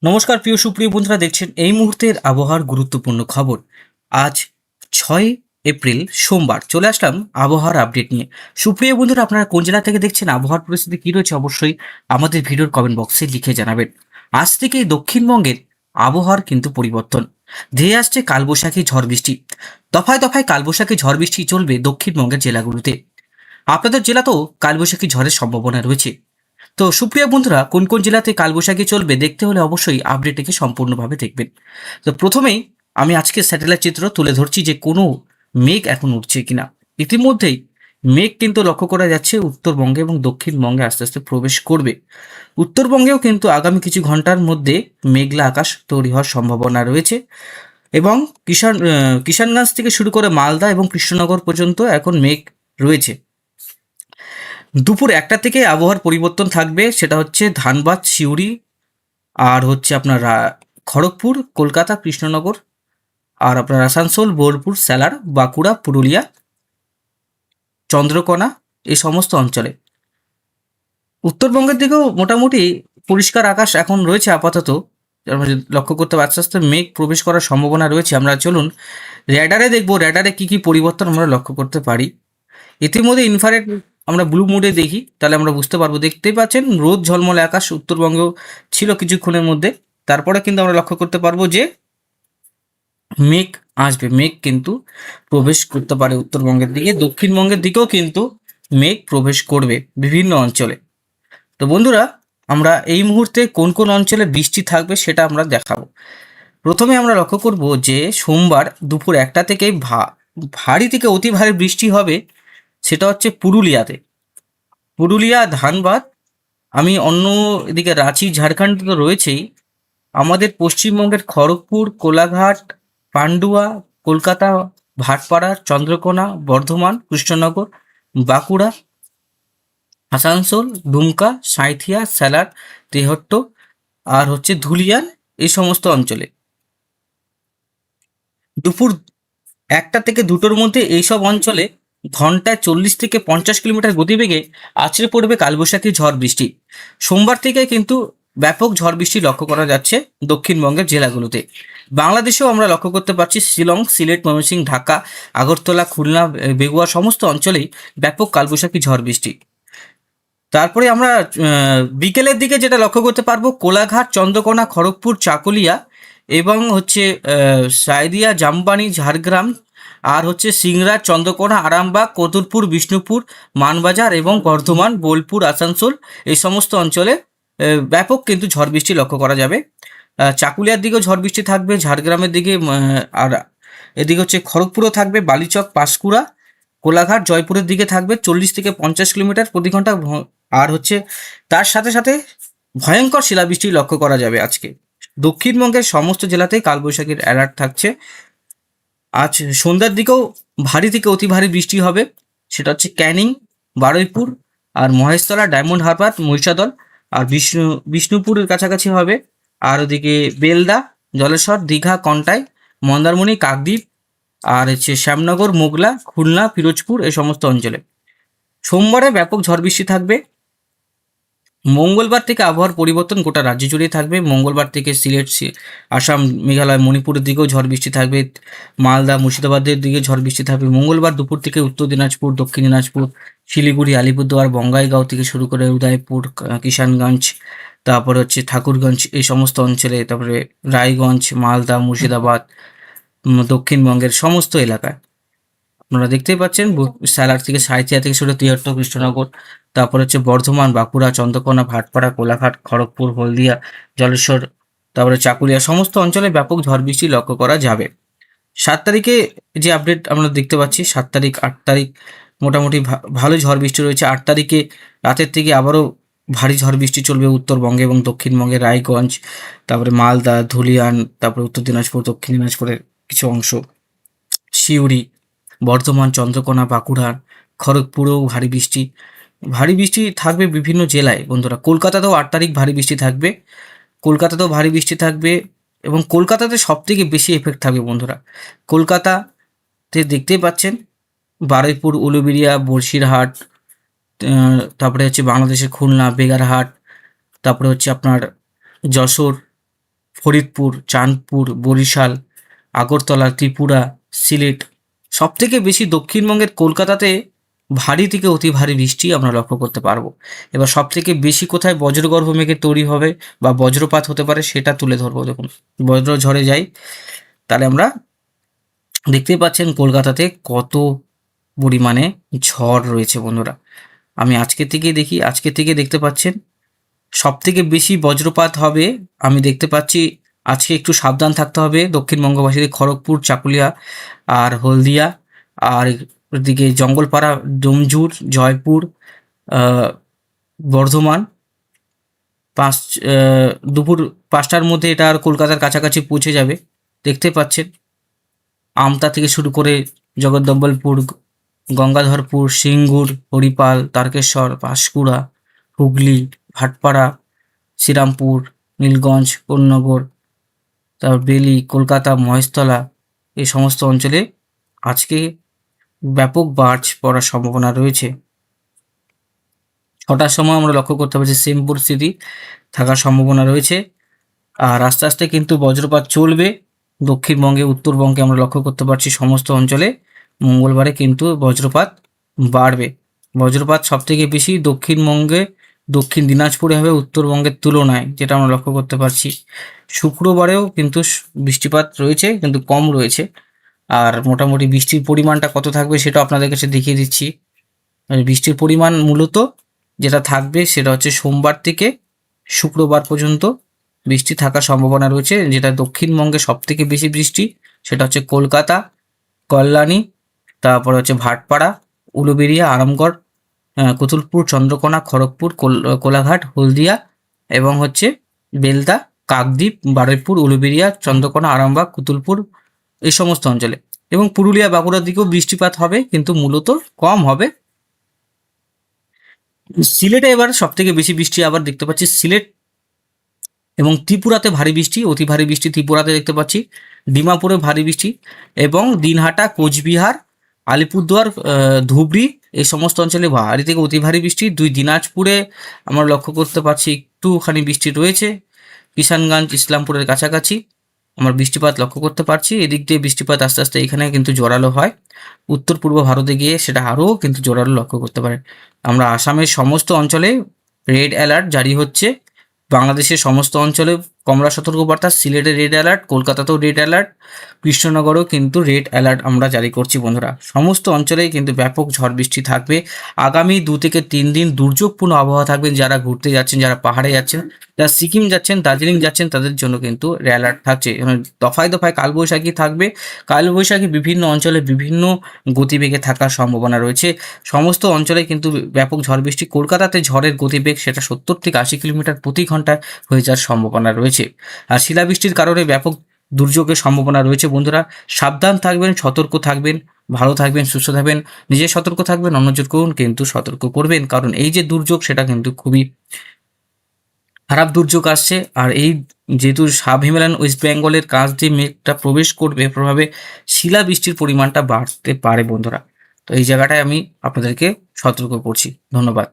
নমস্কার প্রিয় সুপ্রিয় বন্ধুরা, দেখছেন এই মুহূর্তের আবহাওয়ার গুরুত্বপূর্ণ খবর। আজ 6 এপ্রিল সোমবার চলে আসলাম আবহাওয়ার আপডেট নিয়ে। সুপ্রিয় বন্ধুরা, আপনারা কোন জেলা থেকে দেখছেন, আবহাওয়ার পরিস্থিতি কী রয়েছে অবশ্যই আমাদের ভিডিওর কমেন্ট বক্সে লিখে জানাবেন। আজ থেকেই দক্ষিণবঙ্গের আবহাওয়ার কিন্তু পরিবর্তন। ধেয়ে আসছে কালবৈশাখী ঝড় বৃষ্টি। দফায় দফায় কালবৈশাখী ঝড় বৃষ্টি চলবে দক্ষিণবঙ্গের জেলাগুলোতে। আপনাদের জেলাতেও কালবৈশাখী ঝড়ের সম্ভাবনা রয়েছে। তো সুপ্রিয় বন্ধুরা, কোন কোন জেলাতে কালবৈশাখী চলবে দেখতে হলে অবশ্যই আপডেটটিকে সম্পূর্ণভাবে দেখবেন। তো প্রথমেই আমি আজকে স্যাটেলাইট চিত্র তুলে ধরছি যে কোনো মেঘ এখন উঠছে কিনা। ইতিমধ্যেই মেঘ কিন্তু লক্ষ্য করা যাচ্ছে উত্তরবঙ্গে এবং দক্ষিণবঙ্গে আস্তে আস্তে প্রবেশ করবে। উত্তরবঙ্গেও কিন্তু আগামী কিছু ঘন্টার মধ্যে মেঘলা আকাশ তৈরি হওয়ার সম্ভাবনা রয়েছে এবং কিষানগঞ্জ থেকে শুরু করে মালদা এবং কৃষ্ণনগর পর্যন্ত এখন মেঘ রয়েছে। দুপুর 1টা থেকে আবহাওয়ার পরিবর্তন থাকবে, সেটা হচ্ছে ধানবাদ, সিউড়ি আর হচ্ছে আপনার খড়গপুর, কলকাতা, কৃষ্ণনগর আর আপনার আসানসোল, বোলপুর, স্যালার, বাঁকুড়া, পুরুলিয়া, চন্দ্রকোনা এই সমস্ত অঞ্চলে। উত্তরবঙ্গের দিকেও মোটামুটি পরিষ্কার আকাশ এখন রয়েছে আপাতত। আমরা যদি লক্ষ্য করতে আস্তে আস্তে মেঘ প্রবেশ করার সম্ভাবনা রয়েছে। আমরা চলুন র্যাডারে দেখবো, র্যাডারে কী কী পরিবর্তন আমরা লক্ষ্য করতে পারি। ইতিমধ্যে ইনফ্রারেড আমরা ব্লু মোডে দেখি, তাহলে আমরা বুঝতে পারবো। দেখতেই পাচ্ছেন রোদ ঝলমলে আকাশ উত্তরবঙ্গেও ছিল কিছুক্ষণের মধ্যে। তারপরে কিন্তু আমরা লক্ষ্য করতে পারবো যে মেঘ আসবে, মেঘ কিন্তু প্রবেশ করতে পারে উত্তরবঙ্গের দিকে। দক্ষিণবঙ্গের দিকেও কিন্তু মেঘ প্রবেশ করবে বিভিন্ন অঞ্চলে। তো বন্ধুরা, আমরা এই মুহূর্তে কোন কোন অঞ্চলে বৃষ্টি থাকবে সেটা আমরা দেখাবো। প্রথমে আমরা লক্ষ্য করব যে সোমবার দুপুর 1টা থেকে ভারী থেকে অতি ভারী বৃষ্টি হবে, সেটা হচ্ছে পুরুলিয়াতে। পুরুলিয়া, ধানবাদ, আমি অন্য এদিকে রাঁচি, ঝাড়খণ্ড তো রয়েছেই, আমাদের পশ্চিমবঙ্গের খড়গপুর, কোলাঘাট, পান্ডুয়া, কলকাতা, ভাটপাড়া, চন্দ্রকোনা, বর্ধমান, কৃষ্ণনগর, বাঁকুড়া, আসানসোল, দুমকা, সাঁইথিয়া, স্যালার, তেহট্ট আর হচ্ছে ধুলিয়ান এই সমস্ত অঞ্চলে দুপুর 1টা থেকে 2টোর মধ্যে এইসব অঞ্চলে ঘন্টায় 40 থেকে 50 কিলোমিটার গতিবেগে আছড়ে পড়বে কালবৈশাখী ঝড় বৃষ্টি। সোমবার থেকে কিন্তু ব্যাপক ঝড় বৃষ্টি লক্ষ্য করা যাচ্ছে দক্ষিণবঙ্গের জেলাগুলোতে। বাংলাদেশেও আমরা লক্ষ্য করতে পারছি শিলং, সিলেট, ময়মনসিংহ, ঢাকা, আগরতলা, খুলনা, বেগুয়া সমস্ত অঞ্চলেই ব্যাপক কালবৈশাখী ঝড় বৃষ্টি। তারপরে আমরা বিকেলের দিকে যেটা লক্ষ্য করতে পারবো, কোলাঘাট, চন্দ্রকোনা, খড়গপুর, চাকুলিয়া এবং হচ্ছে সাঁইথিয়া, জামবানি, ঝাড়গ্রাম আর হচ্ছে সিংড়া, চন্দ্রকোনা, আরামবাগ, কতুলপুর, বিষ্ণুপুর, মানবাজার এবং বর্ধমান, বোলপুর, আসানসোল এই সমস্ত অঞ্চলে ব্যাপক কিন্তু ঝড় বৃষ্টি লক্ষ্য করা যাবে। চাকুলিয়ার দিকেও ঝড় বৃষ্টি থাকবে, ঝাড়গ্রামের দিকে আর এদিকে হচ্ছে খড়গপুরও থাকবে, বালিচক, পাঁশকুড়া, কোলাঘাট, জয়পুরের দিকে থাকবে 40 থেকে 50 কিলোমিটার প্রতি ঘন্টা। আর হচ্ছে তার সাথে সাথে ভয়ঙ্কর শিলাবৃষ্টি লক্ষ্য করা যাবে আজকে। দক্ষিণবঙ্গের সমস্ত জেলাতেই কালবৈশাখীর অ্যালার্ট থাকছে। আজ সন্ধ্যার দিকেও ভারী থেকে অতি ভারী বৃষ্টি হবে, সেটা হচ্ছে ক্যানিং, বারুইপুর আর মহেশতলা, ডায়মন্ড হারবার, মহিষাদল আর বিষ্ণুপুরের কাছাকাছি হবে। আর ওদিকে বেলদা, জলেশ্বর, দীঘা, কন্টাই, মন্দারমণি, কাকদ্বীপ আর হচ্ছে শ্যামনগর, মোগলা, খুলনা, পিরোজপুর এই সমস্ত অঞ্চলে সোমবারে ব্যাপক ঝড় বৃষ্টি থাকবে। মঙ্গলবার থেকে আবহাওয়ার পরিবর্তন গোটা রাজ্য জুড়েই থাকবে। মঙ্গলবার থেকে সিলেট, আসাম, মেঘালয়, মণিপুরের দিকেও ঝড় বৃষ্টি থাকবে। মালদা, মুর্শিদাবাদের দিকে ঝড় বৃষ্টি থাকবে। মঙ্গলবার দুপুর থেকে উত্তর দিনাজপুর, দক্ষিণ দিনাজপুর, শিলিগুড়ি, আলিপুরদুয়ার, বঙ্গাইগাঁও থেকে শুরু করে উদয়পুর, কিষানগঞ্জ, তারপরে হচ্ছে ঠাকুরগঞ্জ এই সমস্ত অঞ্চলে, তারপরে রায়গঞ্জ, মালদা, মুর্শিদাবাদ, দক্ষিণবঙ্গের সমস্ত এলাকায় আপনারা দেখতেই পাচ্ছেন। স্যালার থেকে সাঁইথিয়া থেকে শুরু তিয়াত্তর, কৃষ্ণনগর, তারপর হচ্ছে বর্ধমান, বাঁকুড়া, চন্দ্রকোনা, ভাটপাড়া, কোলাঘাট, খড়গপুর, হলদিয়া, জলেশ্বর, তারপরে চাকুলিয়া সমস্ত অঞ্চলে ব্যাপক ঝড় বৃষ্টি লক্ষ্য করা যাবে। 7 তারিখে যে আপডেট আমরা দেখতে পাচ্ছি, 7 তারিখ, 8 তারিখ মোটামুটি ভালো ঝড় বৃষ্টি রয়েছে। 8 তারিখে রাতের থেকে আবারও ভারী ঝড় বৃষ্টি চলবে উত্তরবঙ্গে এবং দক্ষিণবঙ্গে, রায়গঞ্জ, তারপরে মালদা, ধুলিয়ান, তারপরে উত্তর দিনাজপুর, দক্ষিণ দিনাজপুরের কিছু অংশ, সিউড়ি, বর্ধমান, চন্দ্রকোনা, বাঁকুড়া, খড়গপুরেও ভারী বৃষ্টি। ভারী বৃষ্টি থাকবে বিভিন্ন জেলায় বন্ধুরা। কলকাতাতেও 8 তারিখ ভারী বৃষ্টি থাকবে। কলকাতাতেও ভারী বৃষ্টি থাকবে এবং কলকাতাতে সবথেকে বেশি এফেক্ট থাকবে বন্ধুরা। কলকাতাতে দেখতেই পাচ্ছেন বারুইপুর, উলুবেড়িয়া, বসিরহাট, তারপরে হচ্ছে বাংলাদেশের খুলনা, বেগারহাট, তারপরে হচ্ছে আপনার যশোর, ফরিদপুর, চাঁদপুর, বরিশাল, আগরতলা, ত্রিপুরা, সিলেট, সবথেকে বেশি দক্ষিণবঙ্গের কলকাতাতে ভারী থেকে অতি ভারী বৃষ্টি আমরা লক্ষ্য করতে পারবো। এবার সবথেকে বেশি কোথায় বজ্রগর্ভ মেঘের তৈরি হবে বা বজ্রপাত হতে পারে সেটা তুলে ধরবো। দেখুন, বজ্র ঝড়ে যাই, তাহলে আমরা দেখতেই পাচ্ছেন কলকাতাতে কত পরিমাণে ঝড় রয়েছে বন্ধুরা। আমি আজকে থেকে দেখি, আজকে থেকে দেখতে পাচ্ছেন সবথেকে বেশি বজ্রপাত হবে। আমি দেখতে পাচ্ছি আজকে একটু সাবধান থাকতে হবে দক্ষিণবঙ্গবাসীদের, খড়গপুর, চাকুলিয়া আর হলদিয়া, আর এদিকে জঙ্গলপাড়া, ডোমজুর, জয়পুর, আহ, বর্ধমান। পাঁচ দুপুর 5টার মধ্যে এটা আর কলকাতার কাছাকাছি পৌঁছে যাবে। দেখতে পাচ্ছেন আমতা থেকে শুরু করে জগদ্দম্বলপুর, গঙ্গাধরপুর, সিঙ্গুর, হরিপাল, তারকেশ্বর, পাঁশকুড়া, হুগলি, ভাটপাড়া, শ্রীরামপুর, নীলগঞ্জ, কোন্নগর, তারপর বেলি, কলকাতা, মহেশতলা, এই সমস্ত অঞ্চলে আজকে ব্যাপক বাজ পড়ার সম্ভাবনা রয়েছে। 6টার সময় আমরা লক্ষ্য করতে পারছি সেম পরিস্থিতি থাকার সম্ভাবনা রয়েছে। আর আস্তে আস্তে কিন্তু বজ্রপাত চলবে দক্ষিণবঙ্গে, উত্তরবঙ্গে আমরা লক্ষ্য করতে পারছি সমস্ত অঞ্চলে মঙ্গলবারে কিন্তু বজ্রপাত বাড়বে। বজ্রপাত সবথেকে বেশি দক্ষিণবঙ্গে, দক্ষিণ দিনাজপুরে হবে উত্তরবঙ্গের তুলনায়, যেটা আমরা লক্ষ্য করতে পারছি। শুক্রবারেও কিন্তু বৃষ্টিপাত রয়েছে, কিন্তু কম রয়েছে। আর মোটামুটি বৃষ্টির পরিমাণটা কত থাকবে সেটা আপনাদের কাছে দেখিয়ে দিচ্ছি। বৃষ্টির পরিমাণ মূলত যেটা থাকবে সেটা হচ্ছে সোমবার থেকে শুক্রবার পর্যন্ত বৃষ্টি থাকার সম্ভাবনা রয়েছে। যেটা দক্ষিণবঙ্গে সবথেকে বেশি বৃষ্টি সেটা হচ্ছে কলকাতা, কল্যাণী, তারপরে হচ্ছে ভাটপাড়া, উলুবেড়িয়া, আরামগড়, কুতুলপুর, চন্দ্রকোনা, খড়গপুর, কোলাঘাট, হলদিয়া এবং হচ্ছে বেলদা, কাকদ্বীপ, বারুইপুর, উলুবেড়িয়া, চন্দ্রকোনা, আরামবাগ, কুতুলপুর, এই সমস্ত অঞ্চলে। এবং পুরুলিয়া, বাঁকুড়ার দিকেও বৃষ্টিপাত হবে, কিন্তু মূলত কম হবে। সিলেটে এবার সবথেকে বেশি বৃষ্টি আবার দেখতে পাচ্ছি সিলেট এবং ত্রিপুরাতে ভারী বৃষ্টি, অতি ভারী বৃষ্টি ত্রিপুরাতে দেখতে পাচ্ছি, ডিমাপুরে ভারী বৃষ্টি এবং দিনহাটা, কোচবিহার, আলিপুরদুয়ার, ধুবড়ি, এই সমস্ত অঞ্চলে ভারী থেকে অতি ভারী বৃষ্টি। দিনাজপুরে আমরা লক্ষ্য করতে পারছি একটুখানি বৃষ্টি রয়েছে। কিষানগঞ্জ, ইসলামপুরের কাছাকাছি আমরা বৃষ্টিপাত লক্ষ্য করতে পারছি। এদিক দিয়ে বৃষ্টিপাত আস্তে আস্তে এখানে কিন্তু জোরালো হয়। উত্তর পূর্ব ভারতে গিয়ে সেটা আরও কিন্তু জোরালো লক্ষ্য করতে পারে। আমরা আসামের সমস্ত অঞ্চলে রেড অ্যালার্ট জারি হচ্ছে। বাংলাদেশের সমস্ত অঞ্চলে কমলা সতর্কবার্তা, সিলেটে রেড অ্যালার্ট, কলকাতাতেও রেড অ্যালার্ট, কৃষ্ণনগরেও কিন্তু রেড অ্যালার্ট আমরা জারি করছি বন্ধুরা। সমস্ত অঞ্চলেই কিন্তু ব্যাপক ঝড় বৃষ্টি থাকবে। আগামী 2 থেকে 3 দিন দুর্যোগপূর্ণ আবহাওয়া থাকবে। যারা ঘুরতে যাচ্ছেন, যারা পাহাড়ে যাচ্ছেন, যারা সিকিম যাচ্ছেন, দার্জিলিং যাচ্ছেন, তাদের জন্য কিন্তু রেড অ্যালার্ট থাকছে। দফায় দফায় কালবৈশাখী থাকবে। কালবৈশাখী বিভিন্ন অঞ্চলে বিভিন্ন গতিবেগে থাকার সম্ভাবনা রয়েছে। সমস্ত অঞ্চলে কিন্তু ব্যাপক ঝড় বৃষ্টি। কলকাতাতে ঝড়ের গতিবেগ সেটা 70 থেকে 80 কিলোমিটার প্রতি ঘন্টায় হয়ে যাওয়ার সম্ভাবনা রয়েছে। আর শিলাবৃষ্টির কারণে ব্যাপক দুর্যোগের সম্ভাবনা রয়েছে বন্ধুরা। সাবধান থাকবেন, সতর্ক থাকবেন, ভালো থাকবেন, সুস্থ থাকবেন, নিজে সতর্ক থাকবেন, অন্যজনকেও কিন্তু সতর্ক করবেন। কারণ এই যে দুর্যোগ সেটা কিন্তু খুবই খারাপ দুর্যোগ আসছে। আর এই যেহেতু সাব হিমালয়ান ওয়েস্ট বেঙ্গলের কাছ দিয়ে মেঘটা প্রবেশ করবে, প্রভাবে শিলাবৃষ্টির পরিমাণটা বাড়তে পারে বন্ধুরা। তো এই জায়গাটায় আমি আপনাদেরকে সতর্ক করছি। ধন্যবাদ।